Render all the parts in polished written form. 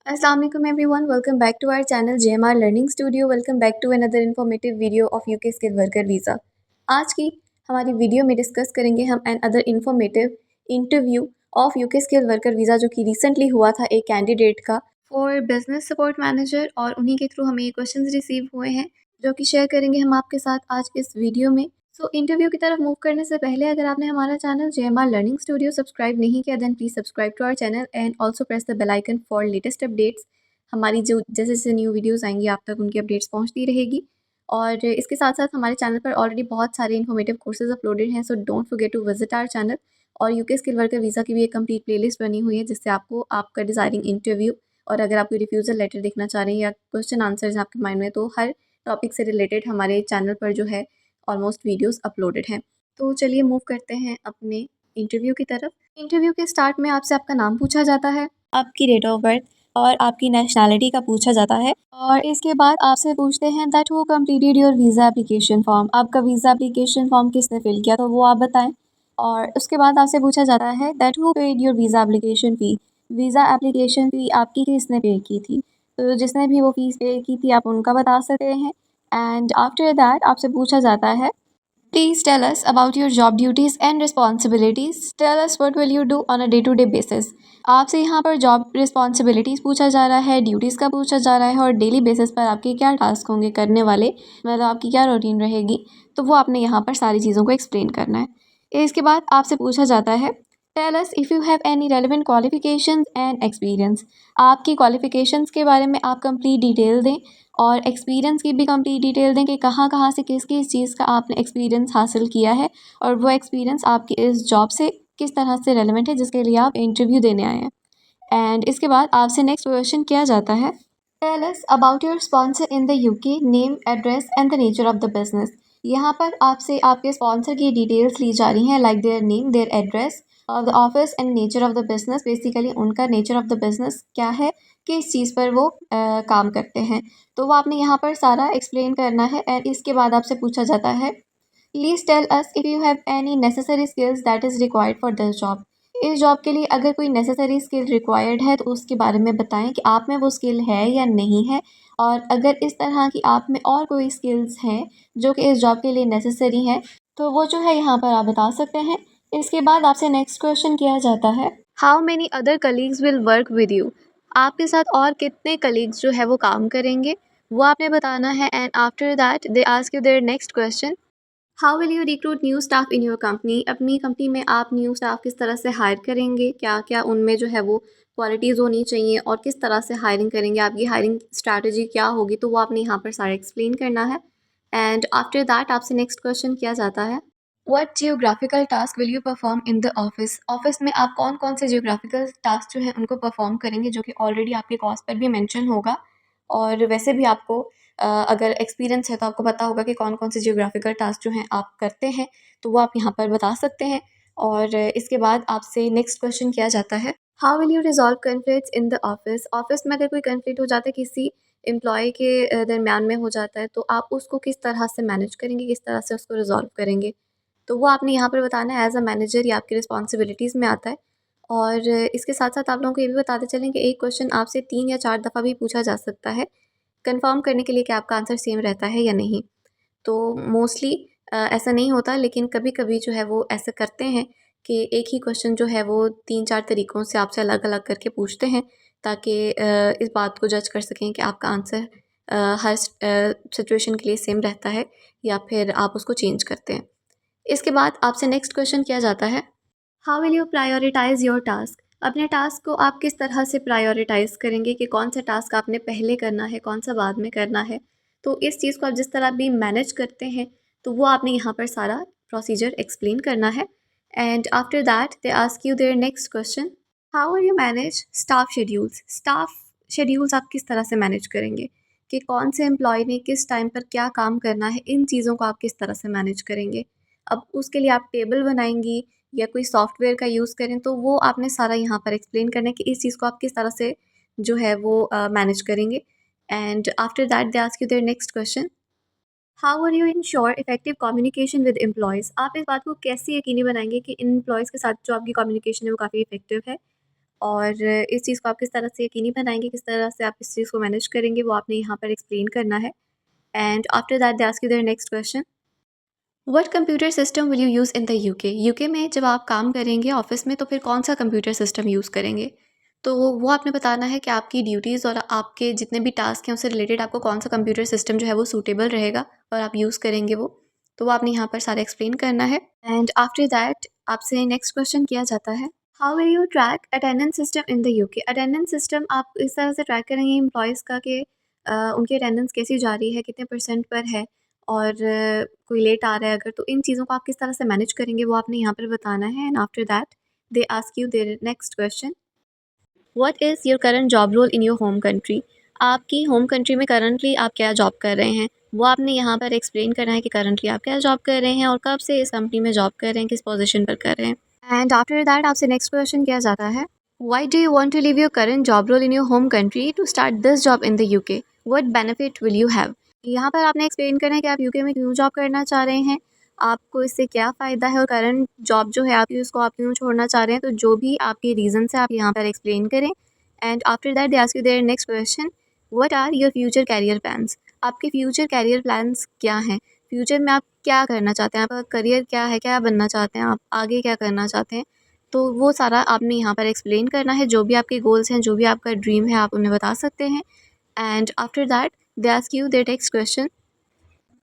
अस्सलाम वालेकुम everyone, welcome back to our channel JMR learning studio. Welcome back to another informative video of UK skill worker visa. आज की हमारी वीडियो में डिस्कस करेंगे हम another informative interview of UK skill worker visa जो कि रिसेंटली हुआ था एक कैंडिडेट का फॉर बिजनेस सपोर्ट मैनेजर, और उन्हीं के थ्रू हमें ये क्वेश्चंस रिसीव हुए हैं जो कि शेयर करेंगे हम आपके साथ आज इस वीडियो में। सो इंटरव्यू की तरफ मूव करने से पहले अगर आपने हमारा channel JMR learning studio subscribe नहीं किया then please subscribe to our channel and also press the bell icon for latest updates. हमारी जो जैसे जैसे न्यू वीडियोस आएंगी आप तक उनकी अपडेट्स पहुंचती रहेगी। और इसके साथ साथ हमारे चैनल पर ऑलरेडी बहुत सारे इन्फॉर्मेटिव कोर्सेज अपलोडेड हैं, so don't forget to visit our channel. और यूके स्किल वर्कर वीज़ा की भी एक कंप्लीट प्लेलिस्ट बनी हुई है जिससे आपको आपका डिज़ायरिंग इंटरव्यू और अगर आप कोई रिफ्यूज़ल लेटर देखना चाह रहे हैं या क्वेश्चन आंसर्स आपके माइंड में, तो हर टॉपिक से रिलेटेड हमारे चैनल पर जो है ऑलमोस्ट वीडियोस अपलोडेड हैं। तो चलिए मूव करते हैं अपने इंटरव्यू की तरफ। इंटरव्यू के स्टार्ट में आपसे आपका नाम पूछा जाता है, आपकी डेट ऑफ बर्थ और आपकी नेशनैलिटी का पूछा जाता है। और इसके बाद आपसे पूछते हैं that who completed your visa application form, आपका वीज़ा एप्लीकेशन फॉर्म किसने फिल किया तो वो आप बताएं। और उसके बाद आपसे पूछा जाता है that who paid your visa application fee, visa application fee आपकी किसने पे की थी, तो जिसने भी वो फ़ीस पे की थी आप उनका बता सकते हैं। एंड आफ्टर दैट आपसे पूछा जाता है please tell us about your job duties and responsibilities, tell us what will you do on a day to day basis. आपसे यहाँ पर जॉब रिस्पॉन्सिबिलिटीज़ पूछा जा रहा है, ड्यूटीज़ का पूछा जा रहा है और डेली बेसिस पर आपके क्या टास्क होंगे करने वाले, मतलब आपकी क्या रूटीन रहेगी, तो वो आपने यहाँ पर सारी चीज़ों को एक्सप्लेन करना है। इसके बाद आपसे पूछा जाता है tell us if you have any relevant qualifications and experience, आपकी क्वालिफिकेशंस के बारे में आप कंप्लीट डिटेल दें और एक्सपीरियंस की भी कंप्लीट डिटेल दें कि कहाँ कहाँ से किस किस चीज़ का आपने एक्सपीरियंस हासिल किया है और वो एक्सपीरियंस आपकी इस जॉब से किस तरह से रेलेवेंट है जिसके लिए आप इंटरव्यू देने आए हैं। एंड इसके बाद आपसे नेक्स्ट क्वेश्चन किया जाता है tell us about your sponsor in the UK, name, address and the nature of the business. यहाँ पर आपसे आपके स्पॉन्सर की डिटेल्स ली जा रही हैं like their name, their address of the office and nature of the business. Basically उनका nature of the business क्या है, किस चीज़ पर वो काम करते हैं, तो वो आपने यहाँ पर सारा एक्सप्लेन करना है। एंड इसके बाद आपसे पूछा जाता है please tell us if you have any necessary skills that is required for this job. इस जॉब के लिए अगर कोई नेसेसरी स्किल रिक्वायर्ड है तो उसके बारे में बताएं कि आप में वो स्किल है या नहीं है, और अगर इस तरह की आप में और कोई स्किल्स हैं जो कि इस जॉब के लिए नेसेसरी हैं तो वो जो है यहाँ पर आप बता सकते हैं। इसके बाद आपसे नेक्स्ट क्वेश्चन किया जाता है how many other colleagues will work with you, आपके साथ और कितने कलीग्स जो है वो काम करेंगे वो आपने बताना है। And after that they ask you their next question how will you recruit new staff in your company, अपनी कंपनी में आप न्यू स्टाफ किस तरह से हायर करेंगे, क्या क्या उनमें जो है वो क्वालिटीज़ होनी चाहिए और किस तरह से हायरिंग करेंगे, आपकी हायरिंग स्ट्रैटेजी क्या होगी, तो वो आपने यहाँ पर सारा एक्सप्लेन करना है। एंड आफ्टर दैट आपसे नेक्स्ट क्वेश्चन किया जाता है what geographical task will you perform in the office, office में आप कौन कौन से जियोग्राफिकल टास्क जो है उनको परफॉर्म करेंगे जो कि ऑलरेडी आपके कॉस्ट पर भी मेंशन होगा। और वैसे भी आपको अगर एक्सपीरियंस है तो आपको पता होगा कि कौन कौन से जियोग्राफिकल टास्क जो हैं आप करते हैं, तो वो आप यहाँ पर बता सकते हैं। और इसके बाद आपसे नेक्स्ट क्वेश्चन किया जाता है how will you resolve conflicts in the office, office में अगर कोई कन्फ्लिक्ट हो जाता है किसी एम्प्लॉय के दरमियान में हो जाता है तो आप उसको किस तरह से मैनेज करेंगे, किस तरह से उसको रिजॉल्व करेंगे, तो वो आपने यहाँ पर बताना है। एज अ मैनेजर ये आपकी रिस्पॉन्सिबिलिटीज़ में आता है। और इसके साथ साथ आप लोगों को ये भी बताते चलें कि एक क्वेश्चन आपसे 3 या 4 दफ़ा भी पूछा जा सकता है कंफर्म करने के लिए कि आपका आंसर सेम रहता है या नहीं। तो मोस्टली ऐसा नहीं होता, लेकिन कभी-कभी जो है वो ऐसा करते हैं कि एक ही क्वेश्चन जो है वो 3-4 तरीक़ों से आपसे अलग-अलग करके पूछते हैं ताकि इस बात को जज कर सकें कि आपका आंसर हर सिचुएशन के लिए सेम रहता है या फिर आप उसको चेंज करते हैं। इसके बाद आपसे नेक्स्ट क्वेश्चन किया जाता है how will you prioritise your task, अपने टास्क को आप किस तरह से प्रायोरिटाइज़ करेंगे कि कौन सा टास्क आपने पहले करना है, कौन सा बाद में करना है, तो इस चीज़ को आप जिस तरह भी मैनेज करते हैं तो वो आपने यहाँ पर सारा प्रोसीजर एक्सप्लेन करना है। And after that they ask you their next question how will you manage staff schedules, staff schedules आप किस तरह से मैनेज करेंगे कि कौन से एम्प्लॉय ने किस टाइम पर क्या काम करना है, इन चीज़ों को आप किस तरह से मैनेज करेंगे। अब उसके लिए आप टेबल बनाएंगी या कोई सॉफ्टवेयर का यूज़ करें तो वो आपने सारा यहाँ पर एक्सप्लेन करना है कि इस चीज़ को आप किस तरह से जो है वो मैनेज करेंगे। And after that they ask you their next question how are you ensure effective communication with employees, आप इस बात को कैसे यकीनी बनाएंगे कि इन एम्प्लॉयज़ के साथ जो आपकी कम्युनिकेशन है वो काफ़ी इफेक्टिव है। और इस चीज़ को आप किस तरह से यकीनी बनाएंगे, किस तरह से आप इस चीज़ को मैनेज करेंगे, वो आपने यहाँ पर एक्सप्लेन करना है। And after that they ask you their next question, what computer system will you use in the UK. UK में जब आप काम करेंगे ऑफिस में तो फिर कौन सा कंप्यूटर सिस्टम यूज़ करेंगे। तो वो आपने बताना है कि आपकी ड्यूटीज़ और आपके जितने भी टास्क हैं उससे रिलेटेड आपको कौन सा कंप्यूटर सिस्टम जो है वो सूटेबल रहेगा और आप यूज़ करेंगे वो। तो वो आपने यहाँ पर सारा एक्सप्लेन करना है। एंड आफ्टर दैट आपसे नेक्स्ट क्वेश्चन किया जाता है, how will you track attendance system in the UK. Attendance system आप इस तरह से ट्रैक करेंगे एम्प्लॉयज़ का कि उनकी अटेंडेंस कैसी जा रही है, कितने परसेंट पर है, और कोई लेट आ रहा है अगर, तो इन चीज़ों को आप किस तरह से मैनेज करेंगे वो आपने यहाँ पर बताना है। And after that they ask you their next question, what is your current job role in your home country. आपकी होम कंट्री में करंटली आप क्या जॉब कर रहे हैं, वो आपने यहाँ पर एक्सप्लेन करना है कि करंटली आप क्या जॉब कर रहे हैं और कब से इस कंपनी में जॉब कर रहे हैं, किस पोजीशन पर कर रहे हैं। एंड आफ्टर दैट आपसे नेक्स्ट क्वेश्चन किया जाता है, why do you want to leave your current job role in your home country to start this job in the UK, what benefit will you have. यहाँ पर आपने explain करना है कि आप यूके में क्यों जॉब करना चाह रहे हैं, आपको इससे क्या फ़ायदा है, और करंट जॉब जो है आपकी उसको आप क्यों छोड़ना चाह रहे हैं। तो जो भी आपके रीज़न है आप यहाँ पर एक्सप्लेन करें। And after that they ask you their next question, what are your future career plans. आपके फ्यूचर कैरियर प्लान्स क्या हैं, फ्यूचर में आप क्या करना चाहते हैं, आपका करियर क्या है, क्या बनना चाहते हैं, आप आगे क्या करना चाहते हैं। तो वो सारा आपने यहाँ पर एक्सप्लेन करना है, जो भी आपके गोल्स हैं, जो भी आपका ड्रीम है आप उन्हें बता सकते हैं। And after that they ask you their next question,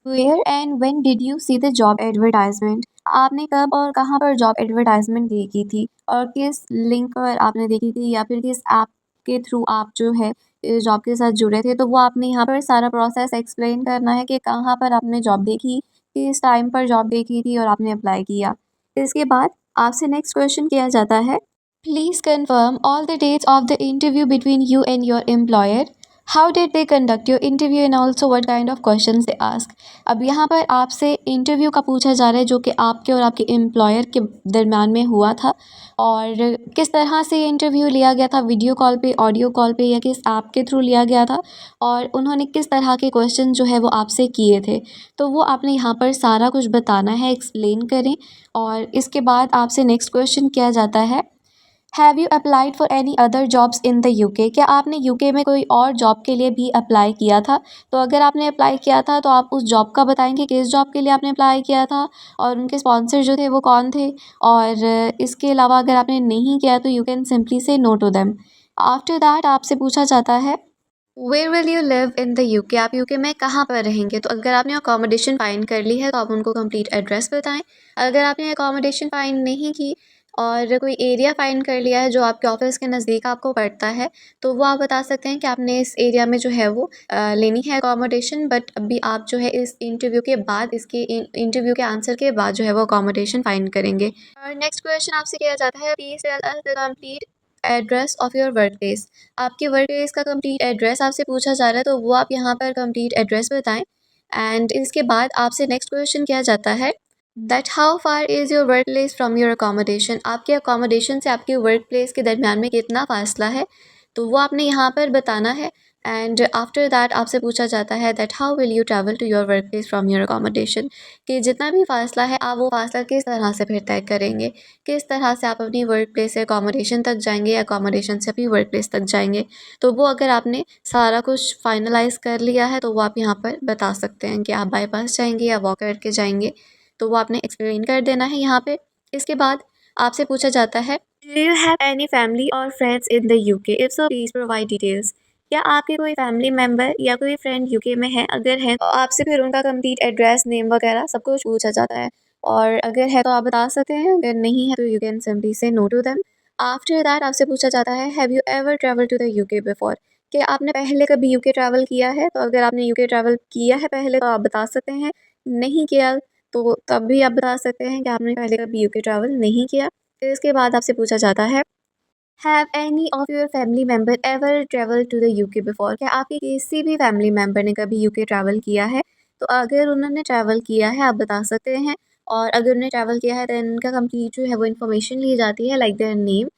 where and when did you see the job advertisement. आपने कब और कहाँ पर जॉब एडवर्टाइजमेंट देखी थी, और किस लिंक पर आपने देखी थी, या फिर किस ऐप के थ्रू आप जो है इस जॉब के साथ जुड़े थे। तो वो आपने यहाँ पर सारा प्रोसेस एक्सप्लेन करना है कि कहाँ पर आपने जॉब देखी, किस टाइम पर जॉब देखी थी और आपने अप्लाई किया। इसके बाद आपसे नेक्स्ट क्वेश्चन किया जाता है, please confirm all the dates of the interview between you and your employer. How did they conduct your interview and also what kind of questions they ask. अब यहाँ पर आपसे इंटरव्यू का पूछा जा रहा है जो कि आपके और आपके एम्प्लॉयर के दरम्यान में हुआ था, और किस तरह से ये इंटरव्यू लिया गया था, वीडियो कॉल पे, ऑडियो कॉल पे, या किस ऐप के थ्रू लिया गया था, और उन्होंने किस तरह के क्वेश्चन जो है वो आपसे किए थे। तो वो आपने यहाँ पर सारा कुछ बताना है, एक्सप्लेन करें। और इसके बाद आपसे नेक्स्ट क्वेश्चन किया जाता है, have you applied for any other jobs in the UK. क्या आपने यूके में कोई और जॉब के लिए भी अप्लाई किया था। तो अगर आपने अप्लाई किया था तो आप उस जॉब का बताएंगे, किस जॉब के लिए आपने अप्लाई किया था और उनके स्पॉन्सर जो थे वो कौन थे। और इसके अलावा अगर आपने नहीं किया तो you can simply say no to them. After that आपसे पूछा जाता है, where will you live in the UK. आप यूके में कहाँ पर रहेंगे। तो अगर आपने अकोमोडेशन फाइंड कर ली है तो आप उनको कंप्लीट एड्रेस बताएं। अगर आपने अकोमोडेशन फाइंड नहीं की और कोई एरिया फाइंड कर लिया है जो आपके ऑफिस के नज़दीक आपको पड़ता है, तो वो आप बता सकते हैं कि आपने इस एरिया में जो है वो लेनी है अकोमोडेशन। बट अभी आप जो है इस इंटरव्यू के बाद, इसके इंटरव्यू के आंसर के बाद जो है वो अकोमोडेशन फाइंड करेंगे। और नेक्स्ट क्वेश्चन आपसे किया जाता है, please tell us the complete address of your work place. आपके वर्क प्लेस का कंप्लीट एड्रेस आपसे पूछा जा रहा है, तो वो आप यहाँ पर कंप्लीट एड्रेस बताएं। एंड इसके बाद आपसे नेक्स्ट क्वेश्चन किया जाता है, that how far is your work place from your accommodation. आपके अकोमोडेशन से आपके वर्क प्लेस के दरमियान में कितना फासला है, तो वो आपने यहाँ पर बताना है। एंड आफ्टर दैट आपसे पूछा जाता है, that how will you travel to your work place from your accommodation. कि जितना भी फासला है आप वो फासला किस तरह से फिर तय करेंगे, किस तरह से आप अपनी वर्क प्लेस से अकोमोडेशन तक जाएंगे, अकोमोडेशन से अपनी वर्क प्लेस तक जाएंगे। तो वो अगर आपने सारा कुछ फाइनलाइज कर लिया है तो वो आप यहाँ पर बता सकते हैं कि आप बाई पास जाएंगे या वॉक करके जाएंगे। तो वो आपने एक्सप्लेन कर देना है यहाँ पे। इसके बाद आपसे पूछा जाता है, do you have any family or friends in the UK, if so please provide details. क्या आपके कोई फैमिली मेम्बर या कोई फ्रेंड यूके में है, अगर है तो आपसे फिर उनका कंप्लीट एड्रेस, नेम वगैरह सब कुछ पूछा जाता है। और अगर है तो आप बता सकते हैं, अगर नहीं है तो you can simply say no to them. After that आपसे पूछा जाता है, have you ever travel to the UK before. कि आपने पहले कभी यूके ट्रैवल किया है। तो अगर आपने यूके ट्रैवल किया है पहले तो आप बता सकते हैं, नहीं किया तो तब भी आप बता सकते हैं कि आपने पहले कभी यूके ट्रैवल नहीं किया। फिर इसके बाद आपसे पूछा जाता है, have any of your family member ever travel to the UK before. क्या आपके किसी भी फैमिली मेम्बर ने कभी यूके ट्रैवल किया है। तो अगर उन्होंने ट्रैवल किया है आप बता सकते हैं, और अगर उन्होंने ट्रैवल किया है तो इनका कंप्लीट जो है वो इन्फॉर्मेशन ली जाती है, लाइक देयर नेम,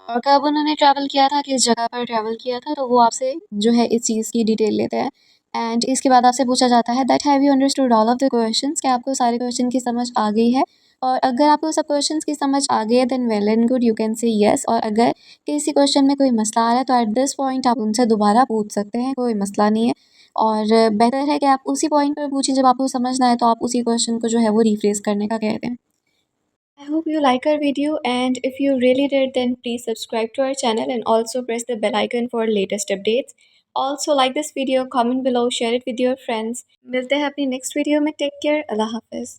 और कब उन्होंने ट्रैवल किया था, किस जगह पर ट्रैवल किया था। तो वो आपसे जो है इस चीज़ की डिटेल लेते हैं। एंड इसके बाद आपसे पूछा जाता है, that have you understood all of the questions. क्या आपको सारे क्वेश्चन की समझ आ गई है। और अगर आपको सब क्वेश्चंस की समझ आ गई है then well and good, you can say yes. और अगर किसी क्वेश्चन में कोई मसला आ रहा है तो एट दिस पॉइंट आप उनसे दोबारा पूछ सकते हैं, कोई मसला नहीं है। और बेहतर है कि आप उसी पॉइंट पर पूछें जब आपको समझना है, तो आप उसी क्वेश्चन को जो है वो रिफ्रेश करने का कहते हैं। I hope you like our video, and if you really did then please subscribe to our channel and also press the bell icon for latest updates. Also like this video, comment below, share it with your friends. मिलते हैं अपनी next video में, take care, अल्लाह हाफिज़।